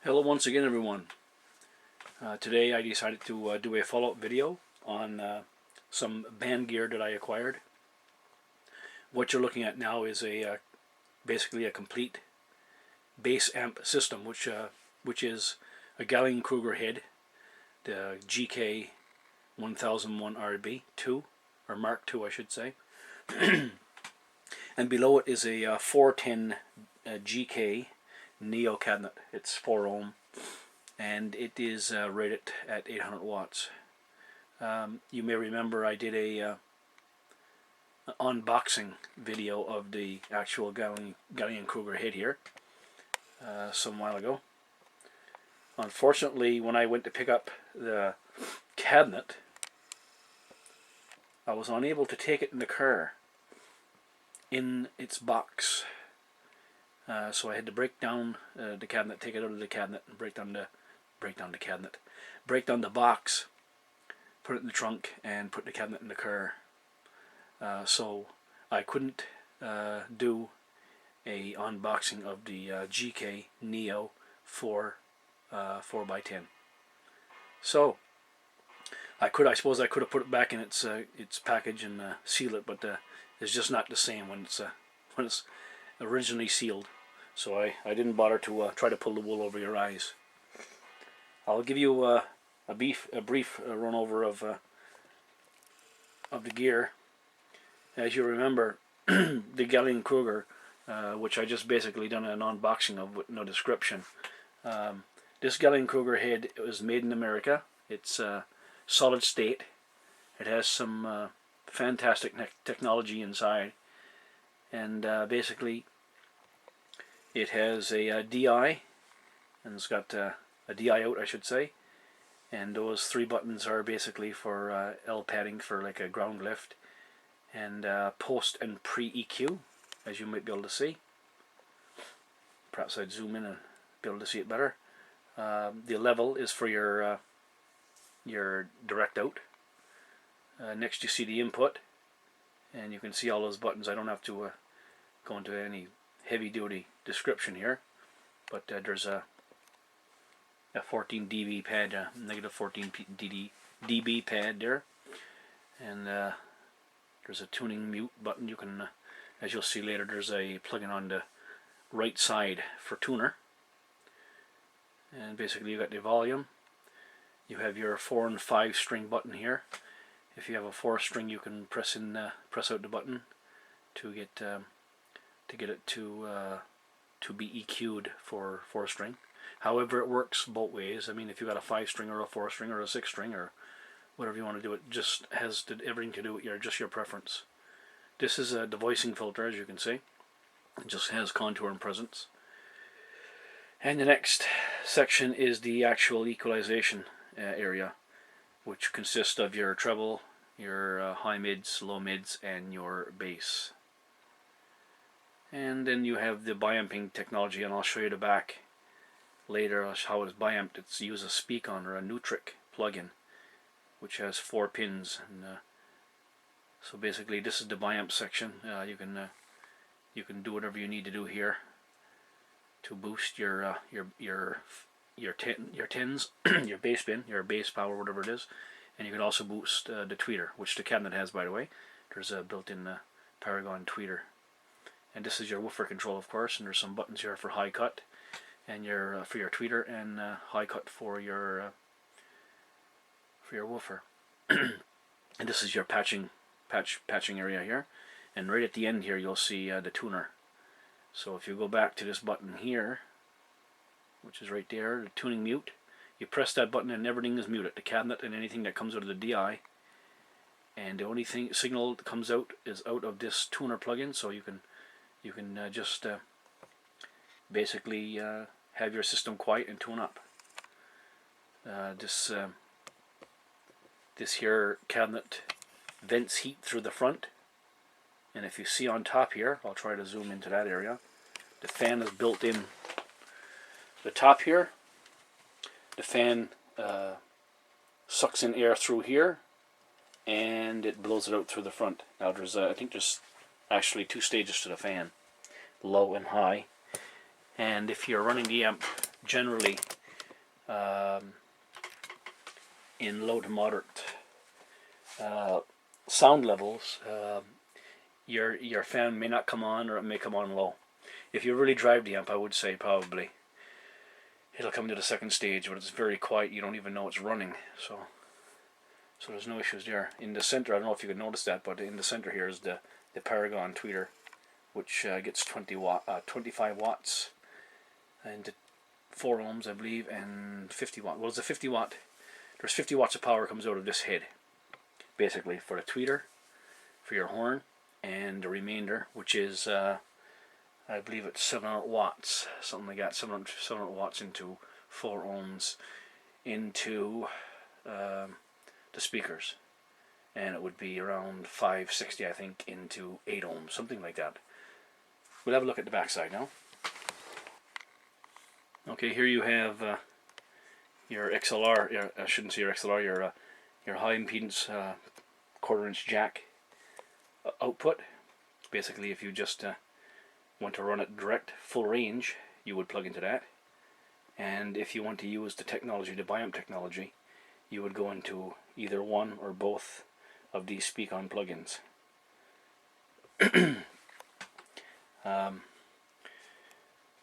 Hello once again, everyone. Today I decided to do a follow-up video on some band gear that I acquired. What you're looking at now is basically a complete bass amp system, which is a Gallien Krueger head, the GK1001RB II, or Mark II I should say. And below it is a 410 GK Neo cabinet. It's 4 ohm and it is rated at 800 watts. You may remember I did a unboxing video of the actual Gallien Krueger head here some while ago. Unfortunately, when I went to pick up the cabinet, I was unable to take it in the car in its box. So I had to break down the cabinet, take it out of the cabinet, and break down the box, put it in the trunk, and put the cabinet in the car. So I couldn't do a unboxing of the GK Neo 4x10. So I suppose I could have put it back in its package and seal it, but it's just not the same when it's originally sealed. So I didn't bother to try to pull the wool over your eyes. I'll give you a brief run over of the gear. As you remember, the Gallien Krueger, which I just basically done an unboxing of with no description. This Gallien Krueger head was made in America. It's solid state. It has some fantastic technology inside, and basically it has a DI, and it's got a DI out, I should say, and those 3 buttons are basically for L padding for like a ground lift, and post and pre-EQ, as you might be able to see. Perhaps I'd zoom in and be able to see it better. The level is for your direct out. Next you see the input, and you can see all those buttons. I don't have to go into any heavy-duty description here, but there's a 14 dB pad, negative 14 dB pad there, and there's a tuning mute button. You can, as you'll see later, there's a plug-in on the right side for tuner, and basically you got the volume. You have your 4 and 5 string button here. If you have a 4 string, you can press out the button to get it to be EQ'd for 4 string. However, it works both ways. I mean, if you got a 5 string or a 4 string or a 6 string or whatever you want to do, it just has everything to do with your preference. This is a devoicing filter, as you can see. It just has contour and presence. And the next section is the actual equalization area, which consists of your treble, your high mids, low mids, and your bass. And then you have the biamping technology, and I'll show you the back later how it's biamped. It's used a Speak-On or a Nutric plugin, which has 4 pins, and so basically this is the biamp section. You can do whatever you need to do here to boost your tens, your bass bin, your bass power, whatever it is, and you can also boost the tweeter, which the cabinet has, by the way. There's a built-in Paragon tweeter. And this is your woofer control, of course, and there's some buttons here for high cut, and for your tweeter, and high cut for your woofer. And this is your patching area here, and right at the end here you'll see the tuner. So if you go back to this button here, which is right there, the tuning mute, you press that button and everything is muted, the cabinet and anything that comes out of the DI, and the only signal that comes out is out of this tuner plugin. So you can just basically have your system quiet and tune up. This here cabinet vents heat through the front, and if you see on top here, I'll try to zoom into that area, the fan is built in the top here. The fan sucks in air through here, and it blows it out through the front. Now there's I think there's actually 2 stages to the fan, low and high. And if you're running the amp generally in low to moderate sound levels, your fan may not come on, or it may come on low. If you really drive the amp, I would say probably it'll come to the second stage, but it's very quiet. You don't even know it's running. So there's no issues there. In the center, I don't know if you can notice that, but in the center here is the Paragon tweeter, which gets 25 watts and 4 ohms, I believe, and 50 watt. Well, it's a 50 watt. There's 50 watts of power comes out of this head, basically, for the tweeter, for your horn, and the remainder, which is I believe it's 700 watts, something like that, 700 watts into 4 ohms into the speakers, and it would be around 560, I think, into 8 ohms, something like that. We'll have a look at the backside now. Okay, here you have your XLR. I shouldn't say your XLR. Your high impedance 1/4 inch jack output. Basically, if you just want to run it direct, full range, you would plug into that. And if you want to use the technology, the G.I.V.E technology, you would go into either one or both of these speak-on plugins.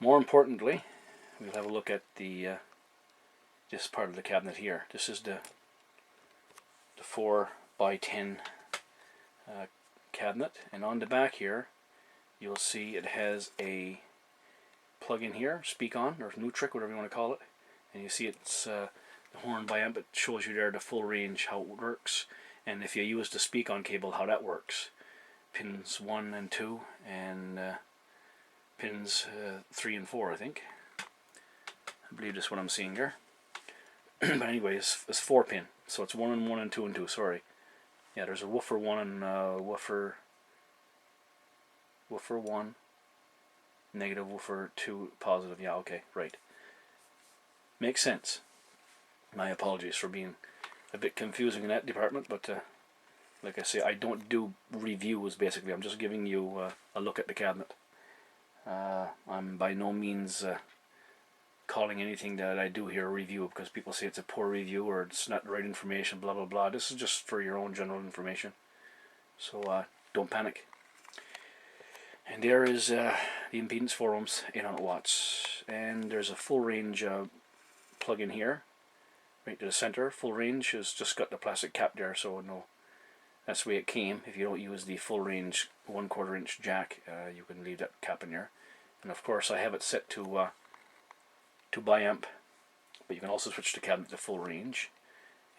More importantly, we'll have a look at the this part of the cabinet here. This is the 4x10 cabinet, and on the back here you'll see it has a plug-in here, speak-on, or Nutric, whatever you want to call it, and you see it's the horn G.I.V.E. It shows you there the full range, how it works, and if you use the speak-on cable, how that works. Pins 1 and 2, and pins 3 and 4, I think. I believe that's what I'm seeing there. But anyway, it's 4 pin, so it's 1 and 1 and 2 and 2, sorry. Yeah, there's a woofer 1 and woofer 1, negative, woofer 2, positive. Yeah, okay, right. Makes sense. My apologies for being a bit confusing in that department, but like I say, I don't do reviews, basically. I'm just giving you a look at the cabinet. I'm by no means calling anything that I do here a review, because people say it's a poor review or it's not the right information, blah blah blah. This is just for your own general information, so don't panic. And there is the impedance 4 ohms, 800 watts, and there's a full range plug-in here, right to the center. Full range has just got the plastic cap there, so no, that's the way it came. If you don't use the full range 1/4 inch jack, you can leave that cap in there. And of course, I have it set to G.I.V.E, but you can also switch the cabinet to full range.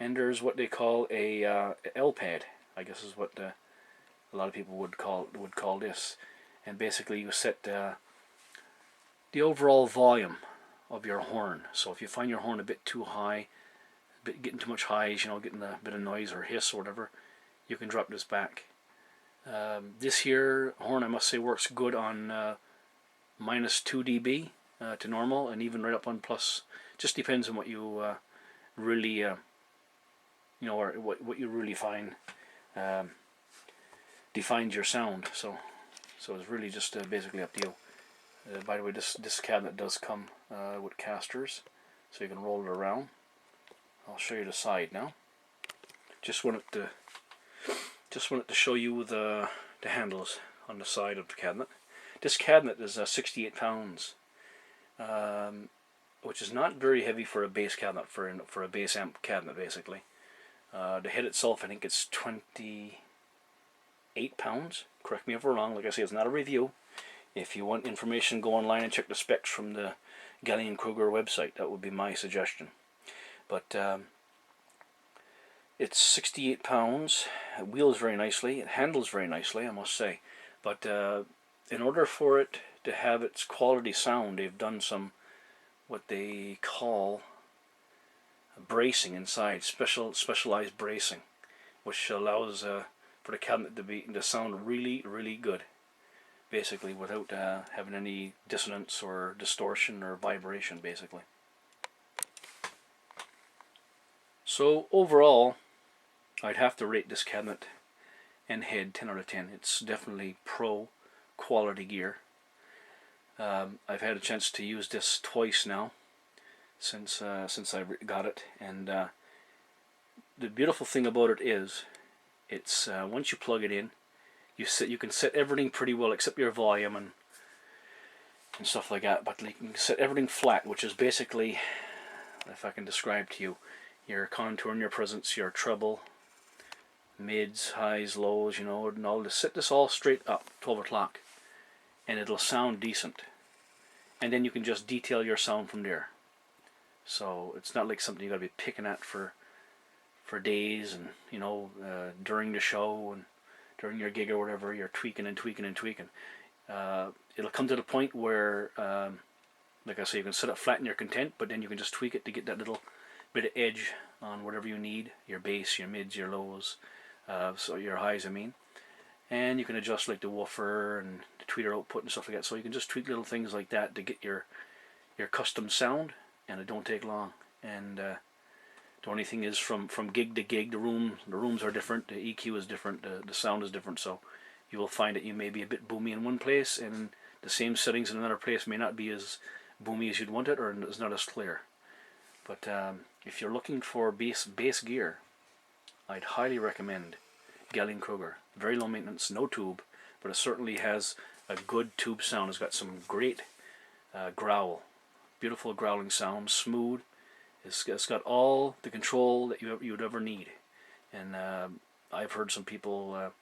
And there's what they call a L pad, I guess is what a lot of people would call this. And basically, you set the overall volume of your horn. So if you find your horn a bit too high, getting too much highs, you know, getting a bit of noise or hiss or whatever, you can drop this back. This here horn, I must say, works good on -2 dB to normal, and even right up on plus. Just depends on what you really, you know, or what you really find defines your sound. So it's really just basically up to you. By the way, this cabinet does come with casters, so you can roll it around. I'll show you the side now. Just wanted to show you the handles on the side of the cabinet. This cabinet is 68 pounds, which is not very heavy for a bass cabinet, for a bass amp cabinet, basically. The head itself, I think it's 28 pounds. Correct me if I'm wrong. Like I say, it's not a review. If you want information, go online and check the specs from the Gallien Krueger website. That would be my suggestion. But it's 68 pounds. It wheels very nicely. It handles very nicely, I must say. But in order for it to have its quality sound, they've done some what they call bracing inside, specialized bracing, which allows for the cabinet to sound really, really good, basically, without having any dissonance or distortion or vibration, basically. So overall, I'd have to rate this cabinet and head 10 out of 10. It's definitely pro quality gear. I've had a chance to use this twice now, since I got it. And the beautiful thing about it is, it's once you plug it in, you can set everything pretty well except your volume and stuff like that. But you can set everything flat, which is basically, if I can describe to you, your contour and your presence, your treble, mids, highs, lows, you know, and all. To set this all straight up, 12 o'clock, and it'll sound decent. And then you can just detail your sound from there. So it's not like something you got to be picking at for days, and you know, during the show and during your gig or whatever, you're tweaking and tweaking and tweaking. It'll come to the point where, like I say, you can set it flat and you're content, but then you can just tweak it to get that little bit of edge on whatever you need, your bass, your mids, your lows, so your highs, I mean. And you can adjust like the woofer and the tweeter output and stuff like that. So you can just tweak little things like that to get your custom sound, and it don't take long. And the only thing is, from gig to gig, the rooms are different, the EQ is different, the sound is different. So you will find that you may be a bit boomy in one place, and the same settings in another place may not be as boomy as you'd want it, or it's not as clear. But if you're looking for bass gear, I'd highly recommend Gallien Krueger. Very low maintenance, no tube, but it certainly has a good tube sound. It's got some great growl, beautiful growling sound, smooth. It's got all the control that you would ever need. And I've heard some people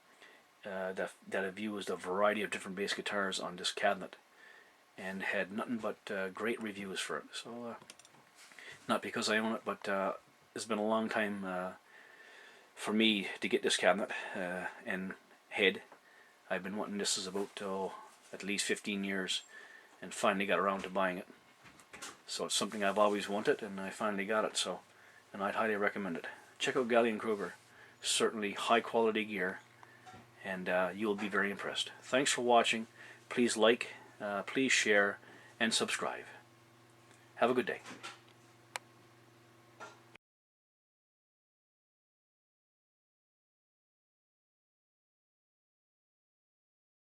that have used a variety of different bass guitars on this cabinet and had nothing but great reviews for it. So not because I own it, but it's been a long time for me to get this cabinet and head. I've been wanting this is about at least 15 years, and finally got around to buying it. So it's something I've always wanted, and I finally got it. So, and I'd highly recommend it. Check out Gallien Krueger. Certainly high quality gear, and you'll be very impressed. Thanks for watching. Please like, please share, and subscribe. Have a good day.